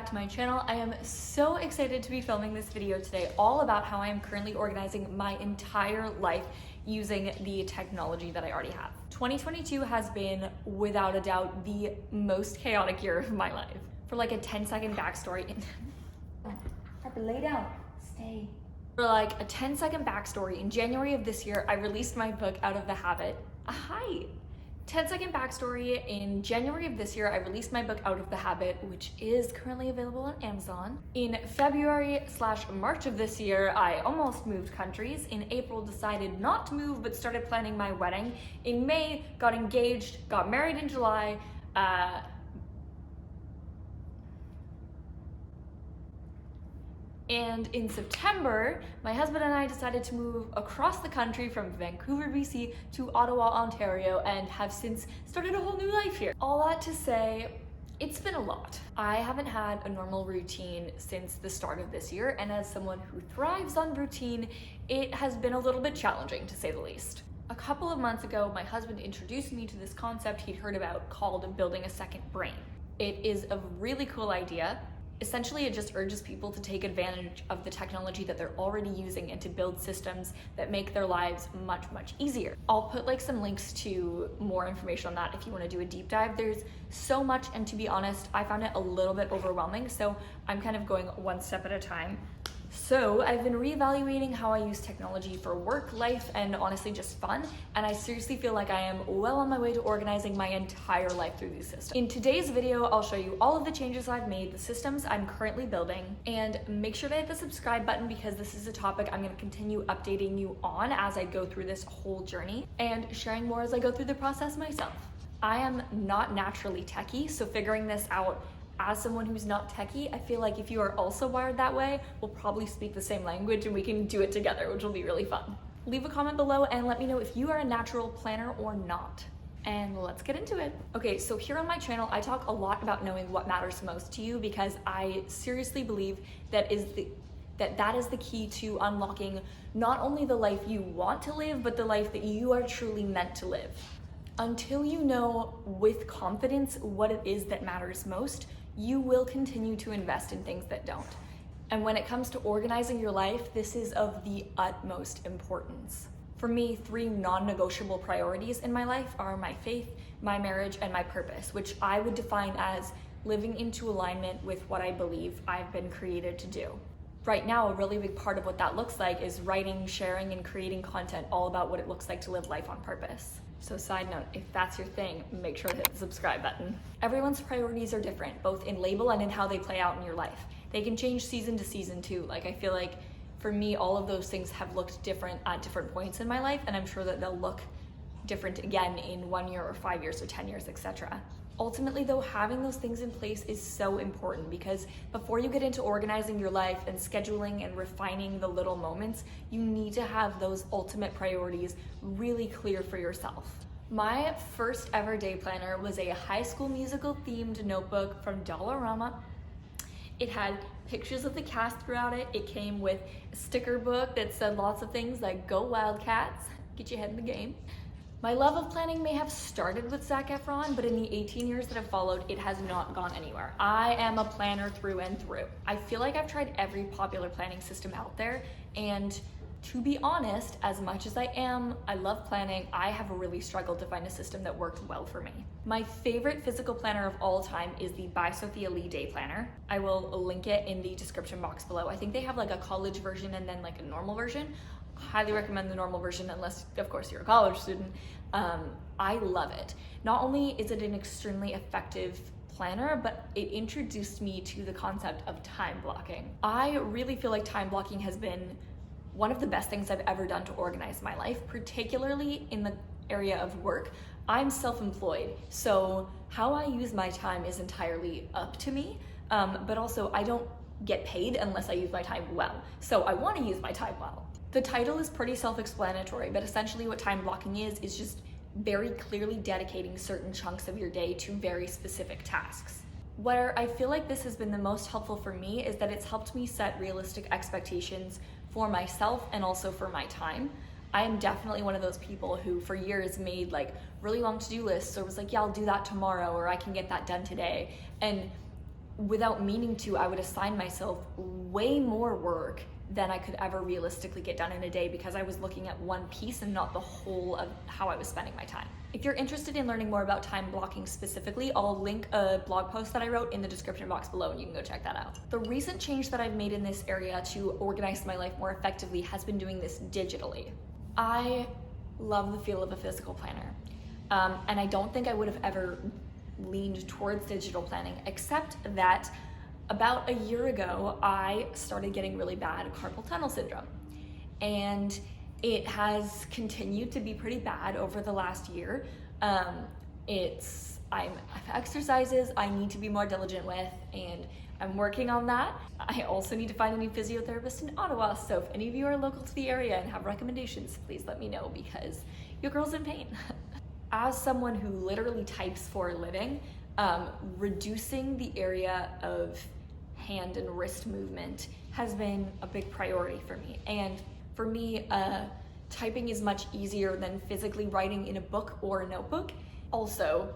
back to my channel. I am so excited to be filming this video today, all about how I am currently organizing my entire life using the technology that I already have. 2022 has been, without a doubt, the most chaotic year of my life. For like a 10-second backstory, lay down, stay. For like a 10-second backstory, in January of this year, I released my book, Out of the Habit. Hi. 10-second backstory, in January of this year, I released my book Out of the Habit, which is currently available on Amazon. In February/March of this year, I almost moved countries. In April, decided not to move, but started planning my wedding. In May, got engaged, got married in July. And in September, my husband and I decided to move across the country from Vancouver, BC to Ottawa, Ontario, and have since started a whole new life here. All that to say, it's been a lot. I haven't had a normal routine since the start of this year, and as someone who thrives on routine, it has been a little bit challenging, to say the least. A couple of months ago, my husband introduced me to this concept he'd heard about called building a second brain. It is a really cool idea. Essentially, it just urges people to take advantage of the technology that they're already using and to build systems that make their lives much, much easier. I'll put like some links to more information on that if you want to do a deep dive. There's so much, and to be honest, I found it a little bit overwhelming, so I'm kind of going one step at a time. So I've been reevaluating how I use technology for work, life, and honestly just fun, and I seriously feel like I am well on my way to organizing my entire life through these systems. In today's video, I'll show you all of the changes I've made, the systems I'm currently building, and make sure to hit the subscribe button because this is a topic I'm going to continue updating you on as I go through this whole journey and sharing more as I go through the process myself. I am not naturally techie, so figuring this out as someone who's not techie, I feel like if you are also wired that way, we'll probably speak the same language and we can do it together, which will be really fun. Leave a comment below and let me know if you are a natural planner or not. And let's get into it. Okay, so here on my channel, I talk a lot about knowing what matters most to you because I seriously believe that is the key to unlocking not only the life you want to live, but the life that you are truly meant to live. Until you know with confidence what it is that matters most, you will continue to invest in things that don't. And when it comes to organizing your life, this is of the utmost importance. For me, 3 non-negotiable priorities in my life are my faith, my marriage, and my purpose, which I would define as living into alignment with what I believe I've been created to do. Right now, a really big part of what that looks like is writing, sharing, and creating content all about what it looks like to live life on purpose. So side note, if that's your thing, make sure to hit the subscribe button. Everyone's priorities are different, both in label and in how they play out in your life. They can change season to season too. Like, I feel like for me, all of those things have looked different at different points in my life, and I'm sure that they'll look different again in 1 year or 5 years or 10 years, etc. Ultimately though, having those things in place is so important because before you get into organizing your life and scheduling and refining the little moments, you need to have those ultimate priorities really clear for yourself. My first ever day planner was a High School Musical themed notebook from Dollarama. It had pictures of the cast throughout it. It came with a sticker book that said lots of things like "Go Wildcats," get your head in the game. My love of planning may have started with Zac Efron, but in the 18 years that have followed, it has not gone anywhere. I am a planner through and through. I feel like I've tried every popular planning system out there, and to be honest, as much as I love planning, I have really struggled to find a system that worked well for me. My favorite physical planner of all time is the By Sophia Lee Day Planner. I will link it in the description box below. I think they have like a college version and then like a normal version. Highly recommend the normal version unless, of course, you're a college student. I love it. Not only is it an extremely effective planner, but it introduced me to the concept of time blocking. I really feel like time blocking has been one of the best things I've ever done to organize my life, particularly in the area of work. I'm self-employed, so how I use my time is entirely up to me, but also I don't get paid unless I use my time well. So I want to use my time well. The title is pretty self-explanatory, but essentially what time blocking is just very clearly dedicating certain chunks of your day to very specific tasks. Where I feel like this has been the most helpful for me is that it's helped me set realistic expectations for myself and also for my time. I am definitely one of those people who for years made like really long to-do lists or was like, yeah, I'll do that tomorrow or I can get that done today. And without meaning to, I would assign myself way more work than I could ever realistically get done in a day because I was looking at one piece and not the whole of how I was spending my time. If you're interested in learning more about time blocking specifically, I'll link a blog post that I wrote in the description box below and you can go check that out. The recent change that I've made in this area to organize my life more effectively has been doing this digitally. I love the feel of a physical planner. And I don't think I would have ever leaned towards digital planning, except that about a year ago, I started getting really bad carpal tunnel syndrome. And it has continued to be pretty bad over the last year. I have exercises I need to be more diligent with, and I'm working on that. I also need to find a new physiotherapist in Ottawa, so if any of you are local to the area and have recommendations, please let me know because your girl's in pain. As someone who literally types for a living, reducing the area of hand and wrist movement has been a big priority for me. And for me, typing is much easier than physically writing in a book or a notebook. Also,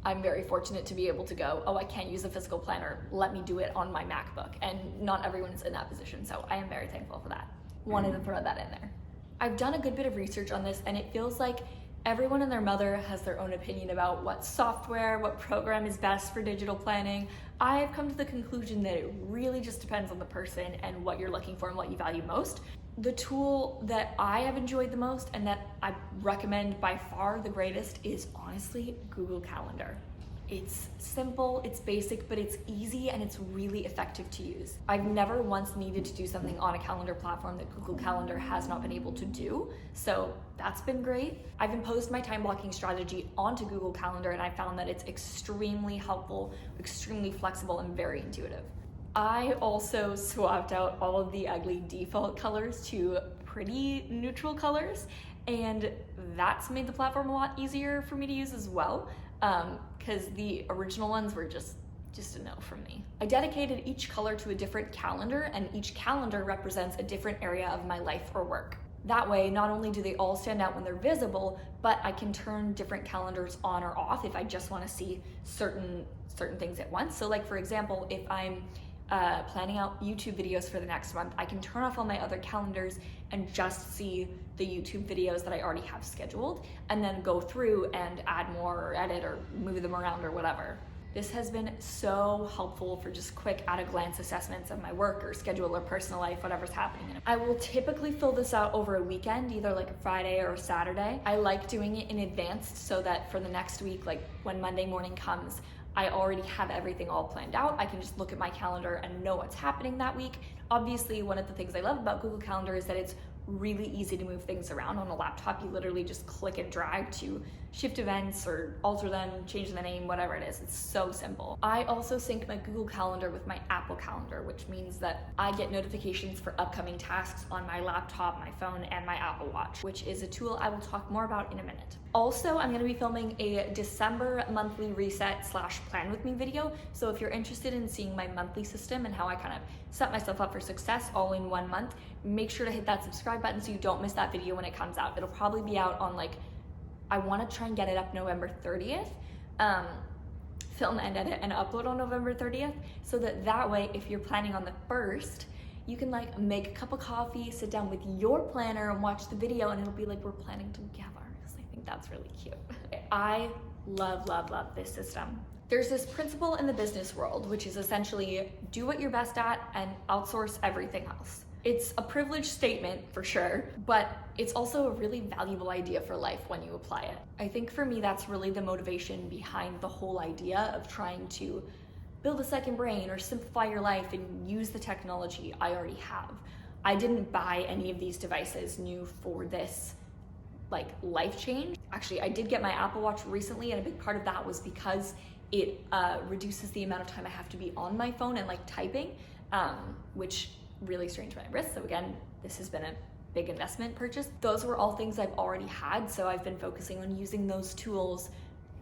I'm very fortunate to be able to go, oh, I can't use a physical planner, let me do it on my MacBook. And not everyone's in that position, so I am very thankful for that. Wanted to throw that in there. I've done a good bit of research on this, and it feels like everyone and their mother has their own opinion about what software, what program is best for digital planning. I've come to the conclusion that it really just depends on the person and what you're looking for and what you value most. The tool that I have enjoyed the most and that I recommend by far the greatest is honestly Google Calendar. It's simple, it's basic, but it's easy and it's really effective to use. I've never once needed to do something on a calendar platform that Google Calendar has not been able to do, so that's been great. I've imposed my time blocking strategy onto Google Calendar and I found that it's extremely helpful, extremely flexible, and very intuitive. I also swapped out all of the ugly default colors to pretty neutral colors, and that's made the platform a lot easier for me to use as well. Because the original ones were just a no from me. I dedicated each color to a different calendar, and each calendar represents a different area of my life or work. That way, not only do they all stand out when they're visible, but I can turn different calendars on or off if I just want to see certain things at once. So like, for example, if I'm planning out YouTube videos for the next month, I can turn off all my other calendars and just see the YouTube videos that I already have scheduled, and then go through and add more or edit or move them around or whatever. This has been so helpful for just quick at-a-glance assessments of my work or schedule or personal life, whatever's happening. I will typically fill this out over a weekend, either like a Friday or a Saturday. I like doing it in advance so that for the next week, like when Monday morning comes, I already have everything all planned out. I can just look at my calendar and know what's happening that week. Obviously, one of the things I love about Google Calendar is that it's really easy to move things around. On a laptop, you literally just click and drag to shift events or alter them, change the name, whatever it is. It's so simple. I also sync my Google Calendar with my Apple Calendar, which means that I get notifications for upcoming tasks on my laptop, my phone, and my Apple Watch, which is a tool I will talk more about in a minute. Also, I'm going to be filming a December monthly reset / plan with me video. So if you're interested in seeing my monthly system and how I kind of set myself up for success all in 1 month, make sure to hit that subscribe button so you don't miss that video when it comes out. It'll probably be out on I want to try and get it up November 30th, film and edit and upload on November 30th, so that way if you're planning on the 1st, you can make a cup of coffee, sit down with your planner and watch the video, and it'll be like we're planning together, because I think that's really cute. I love this system. There's this principle in the business world, which is essentially do what you're best at and outsource everything else. It's a privileged statement for sure, but it's also a really valuable idea for life when you apply it. I think for me, that's really the motivation behind the whole idea of trying to build a second brain or simplify your life and use the technology I already have. I didn't buy any of these devices new for this life change. Actually, I did get my Apple Watch recently, and a big part of that was because it reduces the amount of time I have to be on my phone and typing, which really strains my wrist. So again, this has been a big investment purchase. Those were all things I've already had, so I've been focusing on using those tools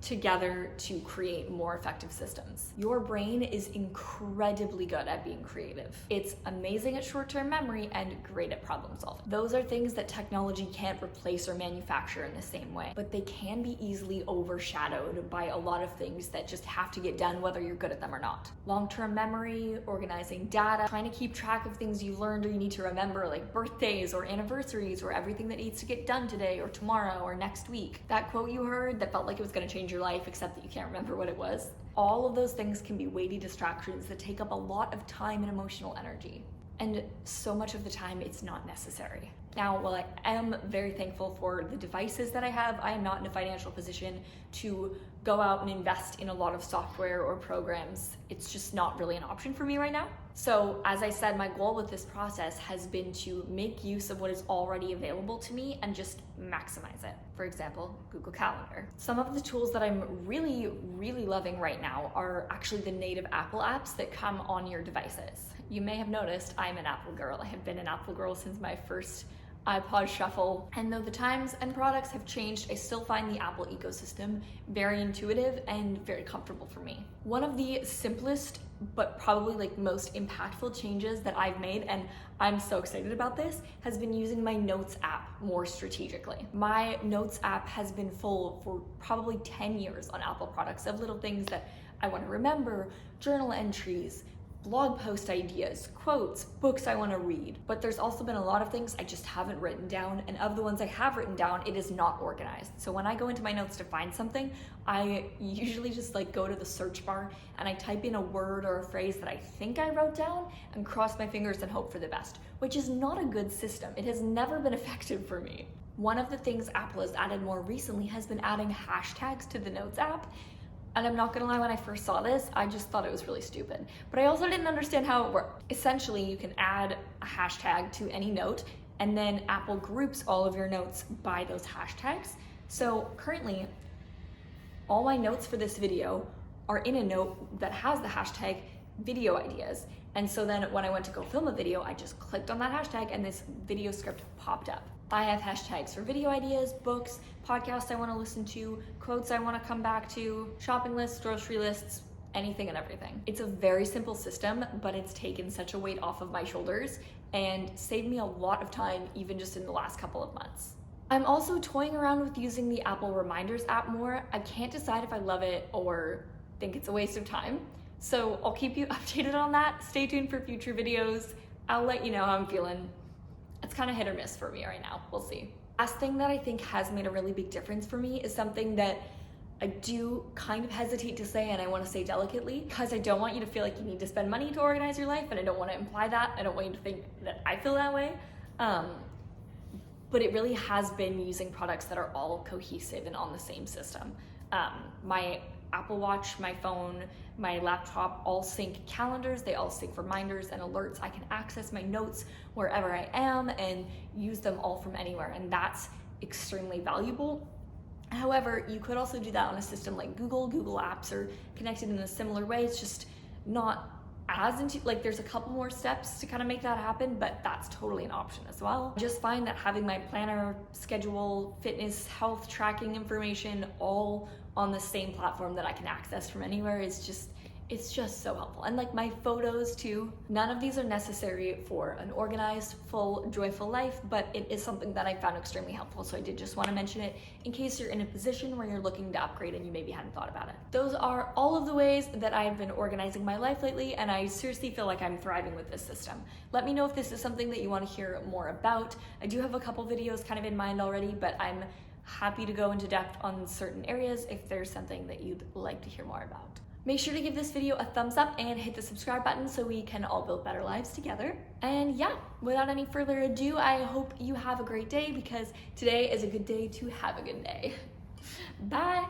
together to create more effective systems. Your brain is incredibly good at being creative. It's amazing at short-term memory and great at problem solving. Those are things that technology can't replace or manufacture in the same way, but they can be easily overshadowed by a lot of things that just have to get done whether you're good at them or not. Long-term memory, organizing data, trying to keep track of things you learned or you need to remember, like birthdays or anniversaries or everything that needs to get done today or tomorrow or next week. That quote you heard that felt like it was going to change your life, except that you can't remember what it was. All of those things can be weighty distractions that take up a lot of time and emotional energy. And so much of the time it's not necessary. Now, while I am very thankful for the devices that I have, I am not in a financial position to go out and invest in a lot of software or programs. It's just not really an option for me right now. So as I said, my goal with this process has been to make use of what is already available to me and just maximize it. For example, Google Calendar. Some of the tools that I'm really loving right now are actually the native Apple apps that come on your devices. You may have noticed I'm an Apple girl. I have been an Apple girl since my first iPod Shuffle. And though the times and products have changed, I still find the Apple ecosystem very intuitive and very comfortable for me. One of the simplest but probably like most impactful changes that I've made, and I'm so excited about this, has been using my Notes app more strategically. My Notes app has been full for probably 10 years on Apple products of little things that I want to remember, journal entries, blog post ideas, quotes, books I want to read. But there's also been a lot of things I just haven't written down, and of the ones I have written down, it is not organized. So when I go into my notes to find something, I usually just like go to the search bar and I type in a word or a phrase that I think I wrote down and cross my fingers and hope for the best, which is not a good system. It has never been effective for me. One of the things Apple has added more recently has been adding hashtags to the Notes app. And I'm not gonna lie, when I first saw this, I just thought it was really stupid. But I also didn't understand how it worked. Essentially, you can add a hashtag to any note, and then Apple groups all of your notes by those hashtags. So currently, all my notes for this video are in a note that has the hashtag video ideas. And so then when I went to go film a video, I just clicked on that hashtag and this video script popped up. I have hashtags for video ideas, books, podcasts I want to listen to, quotes I want to come back to, shopping lists, grocery lists, anything and everything. It's a very simple system, but it's taken such a weight off of my shoulders and saved me a lot of time even just in the last couple of months. I'm also toying around with using the Apple Reminders app more. I can't decide if I love it or think it's a waste of time. So I'll keep you updated on that. Stay tuned for future videos. I'll let you know how I'm feeling. It's kind of hit or miss for me right now. We'll see. Last thing that I think has made a really big difference for me is something that I do kind of hesitate to say, and I want to say delicately, because I don't want you to feel like you need to spend money to organize your life, and I don't want to imply that. I don't want you to think that I feel that way. But it really has been using products that are all cohesive and on the same system. My Apple Watch, my phone, my laptop all sync calendars, they all sync reminders and alerts. I can access my notes wherever I am and use them all from anywhere, and that's extremely valuable. However, you could also do that on a system like Google Apps are connected in a similar way. It's just not as into, like, there's a couple more steps to kind of make that happen, but that's totally an option as well. I just find that having my planner, schedule, fitness, health tracking information all on the same platform that I can access from anywhere is just, it's just so helpful. And like my photos too, none of these are necessary for an organized, full, joyful life, but it is something that I found extremely helpful. So I did just want to mention it in case you're in a position where you're looking to upgrade and you maybe hadn't thought about it. Those are all of the ways that I've been organizing my life lately, and I seriously feel like I'm thriving with this system. Let me know if this is something that you want to hear more about. I do have a couple videos kind of in mind already, but I'm happy to go into depth on certain areas if there's something that you'd like to hear more about. Make sure to give this video a thumbs up and hit the subscribe button so we can all build better lives together. And yeah, without any further ado, I hope you have a great day, because today is a good day to have a good day. Bye.